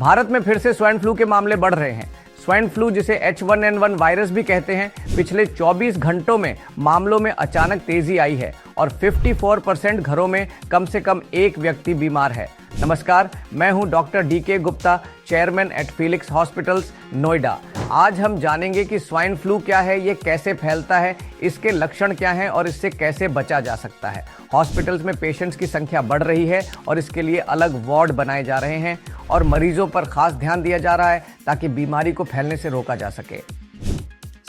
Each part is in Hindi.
भारत में फिर से स्वाइन फ्लू के मामले बढ़ रहे हैं। स्वाइन फ्लू, जिसे H1N1 वायरस भी कहते हैं, पिछले 24 घंटों में मामलों में अचानक तेजी आई है और 54% घरों में कम से कम एक व्यक्ति बीमार है। नमस्कार, मैं हूं doctor DK Gupta, chairman at Felix hospitals, Noida. आज हम जानेंगे कि स्वाइन फ्लू क्या है, ये कैसे फैलता है, इसके लक्षण क्या हैं और इससे कैसे बचा जा सकता है। हॉस्पिटल्स में पेशेंट्स की संख्या बढ़ रही है और इसके लिए अलग वार्ड बनाए जा रहे हैं और मरीजों पर खास ध्यान दिया जा रहा है ताकि बीमारी को फैलने से रोका जा सके।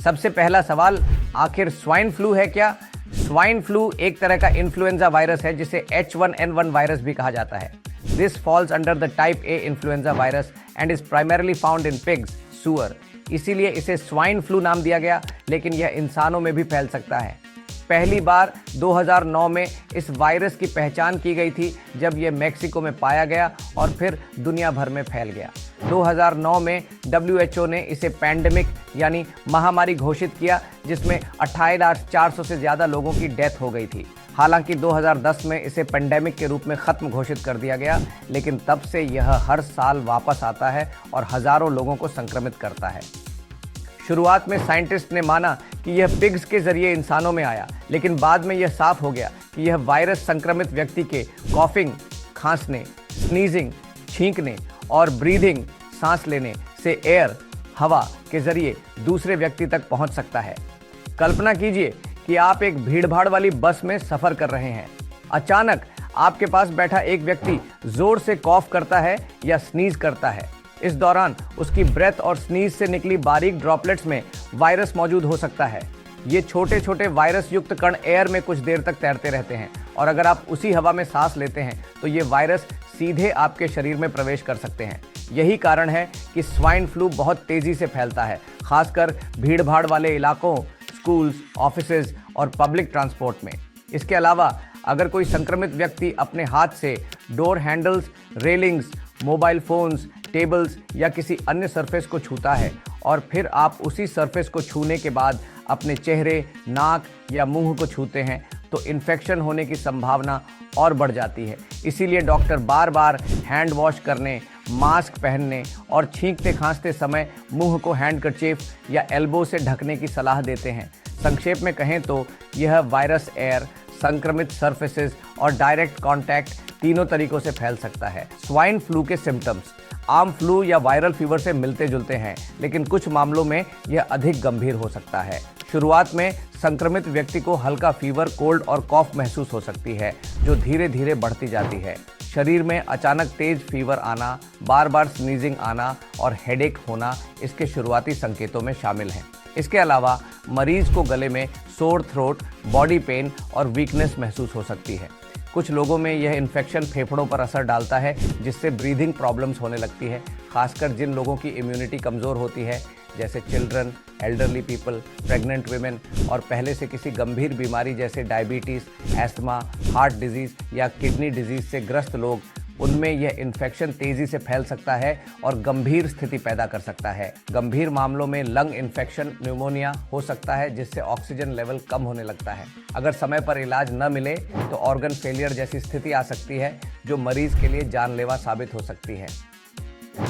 सबसे पहला सवाल, आखिर स्वाइन फ्लू है क्या? स्वाइन फ्लू एक तरह का इन्फ्लुएंजा वायरस है जिसे H1N1 वायरस भी कहा जाता है। This falls under the type A influenza virus and is primarily found in pigs, सुअर। इसीलिए इसे स्वाइन फ्लू नाम दिया गया, लेकिन यह इंसानों में भी फैल सकता है। पहली बार 2009 में इस वायरस की पहचान की गई थी जब यह मेक्सिको में पाया गया और फिर दुनिया भर में फैल गया। 2009 में WHO ने इसे पैंडेमिक यानी महामारी घोषित किया, जिसमें 28,400 से ज़्यादा लोगों की डेथ हो गई थी। हालांकि 2010 में इसे पेंडेमिक के रूप में ख़त्म घोषित कर दिया गया, लेकिन तब से यह हर साल वापस आता है और हज़ारों लोगों को संक्रमित करता है। शुरुआत में साइंटिस्ट ने माना कि यह पिग्स के जरिए इंसानों में आया, लेकिन बाद में यह साफ हो गया कि यह वायरस संक्रमित व्यक्ति के कॉफिंग, खांसने, स्नीजिंग, छींकने और ब्रीदिंग, सांस लेने से एयर, हवा के जरिए दूसरे व्यक्ति तक पहुंच सकता है। कल्पना कीजिए कि आप एक भीड़भाड़ वाली बस में सफ़र कर रहे हैं। अचानक आपके पास बैठा एक व्यक्ति जोर से कॉफ करता है या स्नीज करता है। इस दौरान उसकी ब्रेथ और स्नीज से निकली बारीक ड्रॉपलेट्स में वायरस मौजूद हो सकता है। ये छोटे छोटे वायरस युक्त कण एयर में कुछ देर तक तैरते रहते हैं और अगर आप उसी हवा में सांस लेते हैं तो ये वायरस सीधे आपके शरीर में प्रवेश कर सकते हैं। यही कारण है कि स्वाइन फ्लू बहुत तेज़ी से फैलता है, खासकर भीड़भाड़ वाले इलाकों, स्कूल्स, ऑफिसेज और पब्लिक ट्रांसपोर्ट में। इसके अलावा अगर कोई संक्रमित व्यक्ति अपने हाथ से door handles, railings, mobile phones, tables या किसी अन्य सरफेस को छूता है और फिर आप उसी सरफेस को छूने के बाद अपने चेहरे, नाक या मुंह को छूते हैं तो इन्फेक्शन होने की संभावना और बढ़ जाती है। इसीलिए डॉक्टर बार बार हैंड वॉश करने, मास्क पहनने और छींकते खांसते समय मुंह को हैंडकरचीफ या एल्बो से ढकने की सलाह देते हैं। संक्षेप में कहें तो यह वायरस एयर, संक्रमित सरफेसेस और डायरेक्ट कांटेक्ट तीनों तरीकों से फैल सकता है। स्वाइन फ्लू के सिम्टम्स आम फ्लू या वायरल फीवर से मिलते जुलते हैं, लेकिन कुछ मामलों में यह अधिक गंभीर हो सकता है। शुरुआत में संक्रमित व्यक्ति को हल्का फीवर, कोल्ड और कॉफ महसूस हो सकती है, जो धीरे धीरे बढ़ती जाती है। शरीर में अचानक तेज फीवर आना, बार बार स्नीजिंग आना और हेडेक होना इसके शुरुआती संकेतों में शामिल हैं। इसके अलावा मरीज को गले में सोर थ्रोट, बॉडी पेन और वीकनेस महसूस हो सकती है। कुछ लोगों में यह इन्फेक्शन फेफड़ों पर असर डालता है, जिससे ब्रीदिंग प्रॉब्लम्स होने लगती है, खासकर जिन लोगों की इम्यूनिटी कमज़ोर होती है, जैसे children, elderly people, pregnant women और पहले से किसी गंभीर बीमारी जैसे डायबिटीज़, एस्थमा, हार्ट डिजीज़ या किडनी डिजीज़ से ग्रस्त लोग। उनमें यह इन्फेक्शन तेज़ी से फैल सकता है और गंभीर स्थिति पैदा कर सकता है। गंभीर मामलों में लंग इन्फेक्शन, न्यूमोनिया हो सकता है, जिससे ऑक्सीजन लेवल कम होने लगता है। अगर समय पर इलाज न मिले तो ऑर्गन फेलियर जैसी स्थिति आ सकती है, जो मरीज के लिए जानलेवा साबित हो सकती है।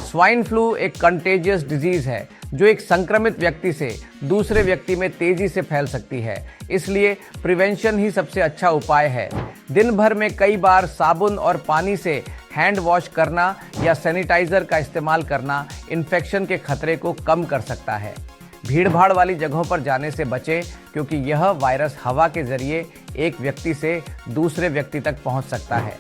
स्वाइन फ्लू एक कंटेजियस डिजीज़ है जो एक संक्रमित व्यक्ति से दूसरे व्यक्ति में तेज़ी से फैल सकती है। इसलिए प्रिवेंशन ही सबसे अच्छा उपाय है। दिन भर में कई बार साबुन और पानी से हैंड वॉश करना या सैनिटाइज़र का इस्तेमाल करना इन्फेक्शन के खतरे को कम कर सकता है। भीड़भाड़ वाली जगहों पर जाने से बचें, क्योंकि यह वायरस हवा के जरिए एक व्यक्ति से दूसरे व्यक्ति तक पहुंच सकता है।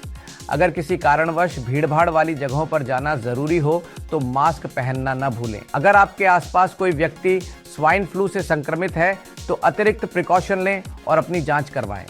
अगर किसी कारणवश भीड़भाड़ वाली जगहों पर जाना ज़रूरी हो तो मास्क पहनना न भूलें। अगर आपके आसपास कोई व्यक्ति स्वाइन फ्लू से संक्रमित है तो अतिरिक्त प्रिकॉशन लें और अपनी जांच करवाएं।